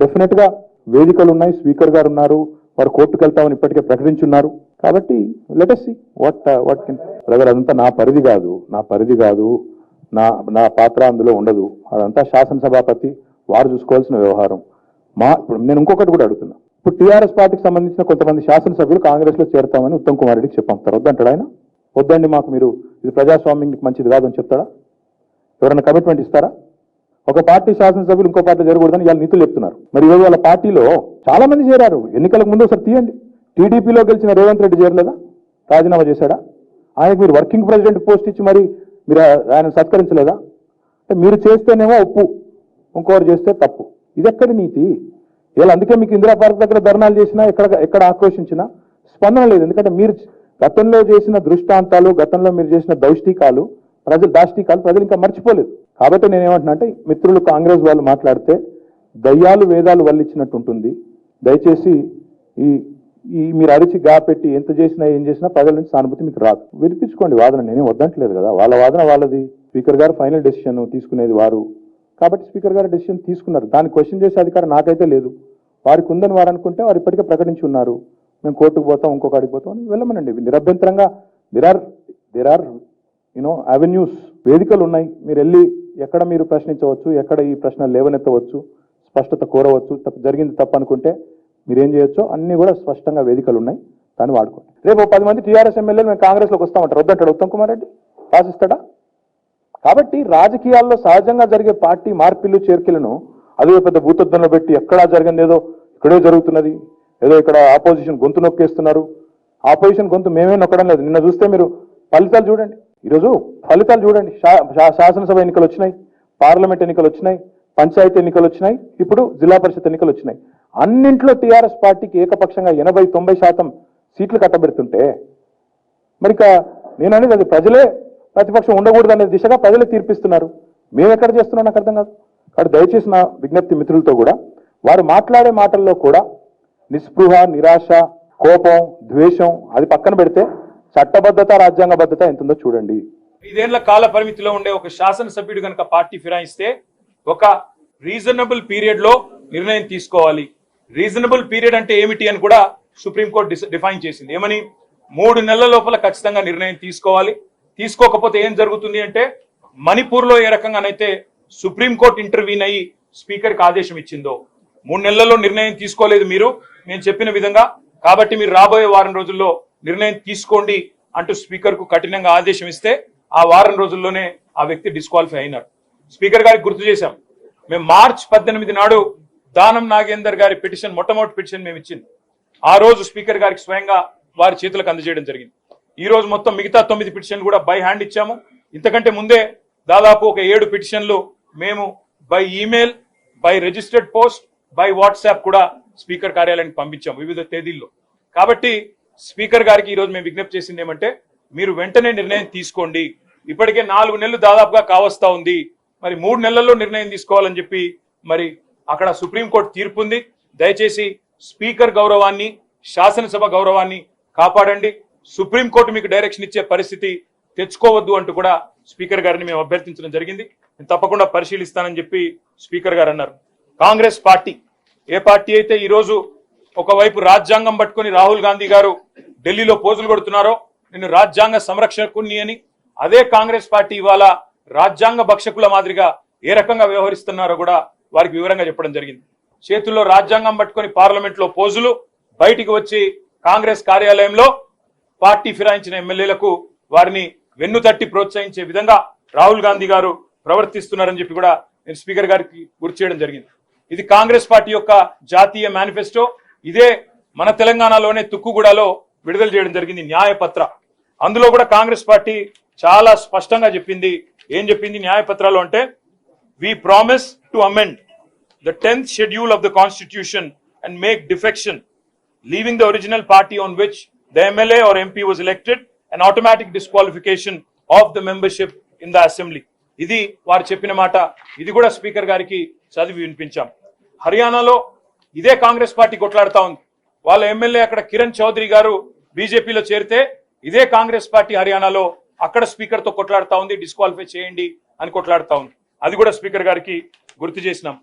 Definite గా వేదికలు ఉన్నాయి, స్పీకర్ గారు ఉన్నారు, వారు కోర్టుకు వెళ్తామని ఇప్పటికే ప్రకటించున్నారు. కాబట్టి let us see what can brother. అదంతా నా పరిధి కాదు, నా పాత్ర అందులో ఉండదు. అదంతా శాసనసభాపతి వారు చూసుకోవాల్సిన వ్యవహారం. ఇప్పుడు నేను ఇంకొకటి కూడా అడుగుతున్నా. ఇప్పుడు టీఆర్ఎస్ పార్టీకి సంబంధించిన కొంతమంది శాసనసభ్యులు కాంగ్రెస్ లో చేరతామని ఉత్తమ్ కుమార్ రెడ్డికి చెప్పంటారు. వద్దంటాడు ఆయన. వద్దండి, మాకు మీరు ఇది ప్రజాస్వామ్యానికి మంచిది కాదని చెప్తాడా? ఎవరైనా కమిట్మెంట్ ఇస్తారా? ఒక పార్టీ శాసనసభ్యులు ఇంకో పార్టీ జరగకూడదని ఇవాళ నీతులు చెప్తున్నారు. మరి ఈరోజు వాళ్ళ పార్టీలో చాలా మంది చేరారు. ఎన్నికలకు ముందు ఒకసారి తీయండి. టీడీపీలో గెలిచిన రేవంత్ రెడ్డి చేరలేదా? రాజీనామా చేశాడా? ఆయనకు మీరు వర్కింగ్ ప్రెసిడెంట్ పోస్ట్ ఇచ్చి మరి మీరు ఆయన సత్కరించలేదా? మీరు చేస్తేనేమో ఒప్పు, ఇంకోరు చేస్తే తప్పు. ఇది ఎక్కడి నీతి? ఇలా అందుకే మీకు ఇందిరా పార్క్ దగ్గర ధర్నాలు చేసినా, ఎక్కడ ఆక్రోషించినా స్పందన లేదు. ఎందుకంటే మీరు గతంలో చేసిన దృష్టాంతాలు, గతంలో మీరు చేసిన దాష్టీకాలు ప్రజలు ఇంకా మర్చిపోలేదు. కాబట్టి నేనేమంటున్నా అంటే, మిత్రులు కాంగ్రెస్ వాళ్ళు మాట్లాడితే దయ్యాలు వేదాలు వల్లిచ్చినట్టు ఉంటుంది. దయచేసి ఈ మీరు అరిచి గా పెట్టి ఎంత చేసినా ఏం చేసినా ప్రజల నుంచి సానుభూతి మీకు రాదు. వినిపించుకోండి వాదన, నేనేం వద్దంటలేదు కదా. వాళ్ళ వాదన వాళ్ళది. స్పీకర్ గారు ఫైనల్ డెసిషన్ తీసుకునేది వారు. కాబట్టి స్పీకర్ గారు డెసిషన్ తీసుకున్నారు. దాన్ని క్వశ్చన్ చేసే అధికారం నాకైతే లేదు. వారికి ఉందని వారు అనుకుంటే వారు ఇప్పటికే ప్రకటించి ఉన్నారు. మేము కోర్టుకు పోతాం, ఇంకొక అడిగి పోతాం అని వెళ్ళమనండి. నిరభ్యంతరంగా దేర్ ఆర్ అవెన్యూస్, వేదికలు ఉన్నాయి. మీరు వెళ్ళి ఎక్కడ మీరు ప్రశ్నించవచ్చు, ఎక్కడ ఈ ప్రశ్న లేవనెత్తవచ్చు, స్పష్టత కోరవచ్చు. జరిగింది తప్పు అనుకుంటే మీరేం చేయొచ్చో అన్ని కూడా స్పష్టంగా వేదికలు ఉన్నాయి. దాన్ని వాడుకోండి. రేపు 10 మంది టీఆర్ఎస్ ఎమ్మెల్యేలు మేము కాంగ్రెస్లోకి వస్తామంటారు. వద్దంటాడు ఉత్తమ్ కుమార్ రెడ్డి? రాసిస్తాడా? కాబట్టి రాజకీయాల్లో సహజంగా జరిగే పార్టీ మార్పిళ్ళు చేర్పులను అదే పెద్ద భూతద్దంలో పెట్టి ఎక్కడా జరిగింది ఏదో ఇక్కడే జరుగుతున్నది, ఏదో ఇక్కడ ఆపోజిషన్ గొంతు నొక్కేస్తున్నారు. ఆపోజిషన్ గొంతు మేమే నొక్కడం లేదు. నిన్న చూస్తే మీరు ఫలితాలు చూడండి. ఈరోజు ఫలితాలు చూడండి. శాసనసభ ఎన్నికలు వచ్చినాయి, పార్లమెంట్ ఎన్నికలు వచ్చినాయి, పంచాయతీ ఎన్నికలు వచ్చినాయి, ఇప్పుడు జిల్లా పరిషత్ ఎన్నికలు వచ్చినాయి. అన్నింట్లో టీఆర్ఎస్ పార్టీకి ఏకపక్షంగా 80-90% సీట్లు కట్టబెడుతుంటే మరి ఇక నేను అనేది అది ప్రజలే ప్రతిపక్షం ఉండకూడదు అనే దిశగా ప్రజలే తీర్పిస్తున్నారు. మేము ఎక్కడ చేస్తున్నాం నాకు అర్థం కాదు. కాబట్టి దయచేసి నా విజ్ఞప్తి మిత్రులతో కూడా, వారు మాట్లాడే మాటల్లో కూడా నిస్పృహ, నిరాశ, కోపం, ద్వేషం అది పక్కన పెడితే చట్టబద్ధత, రాజ్యాంగబద్ధత ఎంతుందో చూడండి. 5 ఏళ్ల కాల పరిమితిలో ఉండే ఒక శాసనసభ్యుడు కనుక పార్టీ ఫిరాయిస్తే ఒక రీజనబుల్ పీరియడ్ లో నిర్ణయం తీసుకోవాలి. రీజనబుల్ పీరియడ్ అంటే ఏమిటి అని కూడా సుప్రీంకోర్టు డిఫైన్ చేసింది. ఏమని? 3 నెలల లోపల ఖచ్చితంగా నిర్ణయం తీసుకోవాలి. తీసుకోకపోతే ఏం జరుగుతుంది అంటే, మణిపూర్ లో ఏ రకంగానైతే సుప్రీంకోర్టు ఇంటర్వ్యూన్ అయ్యి స్పీకర్ కి ఆదేశం ఇచ్చిందో, 3 నెలల్లో నిర్ణయం తీసుకోలేదు మీరు నేను చెప్పిన విధంగా, కాబట్టి మీరు రాబోయే వారం రోజుల్లో నిర్ణయం తీసుకోండి అంటూ స్పీకర్ కు కఠినంగా ఆదేశం ఇస్తే ఆ వారం రోజుల్లోనే ఆ వ్యక్తి డిస్క్వాలిఫై అయినారు. స్పీకర్ గారికి గుర్తు చేశాం. మేము మార్చి 18 నాడు దానం నాగేందర్ గారి పిటిషన్, మొట్టమొదటి పిటిషన్ మేము ఇచ్చింది. ఆ రోజు స్పీకర్ గారికి స్వయంగా వారి చేతులకు అందజేయడం జరిగింది. ఈ రోజు మొత్తం మిగతా 9 పిటిషన్లు కూడా బై హ్యాండ్ ఇచ్చాము. ఇంతకంటే ముందే దాదాపు ఒక 7 పిటిషన్లు మేము by email, by registered post, by WhatsApp కూడా స్పీకర్ కార్యాలయానికి పంపించాము వివిధ తేదీల్లో. కాబట్టి స్పీకర్ గారికి ఈ రోజు మేము విజ్ఞప్తి చేసింది ఏమంటే, మీరు వెంటనే నిర్ణయం తీసుకోండి. ఇప్పటికే 4 నెలలు దాదాపుగా కావస్తా ఉంది. మరి 3 నెలల్లో నిర్ణయం తీసుకోవాలని చెప్పి మరి అక్కడ సుప్రీంకోర్టు తీర్పు ఉంది. దయచేసి స్పీకర్ గౌరవాన్ని, శాసనసభ గౌరవాన్ని కాపాడండి. సుప్రీంకోర్టు మీకు డైరెక్షన్ ఇచ్చే పరిస్థితి తెచ్చుకోవద్దు అంటూ కూడా స్పీకర్ గారిని మేము అభ్యర్థించడం జరిగింది. నేను తప్పకుండా పరిశీలిస్తానని చెప్పి స్పీకర్ గారు అన్నారు. కాంగ్రెస్ పార్టీ ఏ పార్టీ అయితే ఈరోజు ఒకవైపు రాజ్యాంగం పట్టుకుని రాహుల్ గాంధీ గారు ఢిల్లీలో పోజులు కొడుతున్నారో, నేను రాజ్యాంగ సంరక్షకుని అని, అదే కాంగ్రెస్ పార్టీ ఇవాళ రాజ్యాంగ భక్షకుల మాదిరిగా ఏ రకంగా వ్యవహరిస్తున్నారో కూడా వారికి వివరంగా చెప్పడం జరిగింది. చేతుల్లో రాజ్యాంగం పట్టుకుని పార్లమెంట్ లో పోజులు, బయటికి వచ్చి కాంగ్రెస్ కార్యాలయంలో పార్టీ ఫిరాయించిన ఎమ్మెల్యేలకు వారిని వెన్నుతట్టి ప్రోత్సహించే విధంగా రాహుల్ గాంధీ గారు ప్రవర్తిస్తున్నారని చెప్పి కూడా నేను స్పీకర్ గారికి గుర్తు చేయడం జరిగింది. ఇది కాంగ్రెస్ పార్టీ యొక్క జాతీయ మేనిఫెస్టో. ఇదే మన తెలంగాణలోనే తుక్కుగూడలో విడుదల చేయడం జరిగింది న్యాయపత్ర. అందులో కూడా కాంగ్రెస్ పార్టీ చాలా స్పష్టంగా చెప్పింది. ఏం చెప్పింది న్యాయపత్రాలు అంటే, we promise to amend the 10th schedule of the constitution and make defection, leaving the original party on which the MLA or MP was elected, an automatic disqualification of the membership in the assembly. ఇది వారు చెప్పిన మాట. ఇది కూడా speaker గారికి చదివి వినిపించాం. హర్యానాలో ఇదే కాంగ్రెస్ పార్టీ కొట్లాడుతా ఉంది. వాళ్ళ ఎమ్మెల్యే అక్కడ కిరణ్ చౌదరి గారు బీజేపీలో చేరితే ఇదే కాంగ్రెస్ పార్టీ హర్యానాలో అక్కడ స్పీకర్ తో కొట్లాడుతా ఉంది, డిస్క్వాలిఫై చేయండి అని కొట్లాడుతా ఉంది. అది కూడా స్పీకర్ గారికి గుర్తు చేసినాం.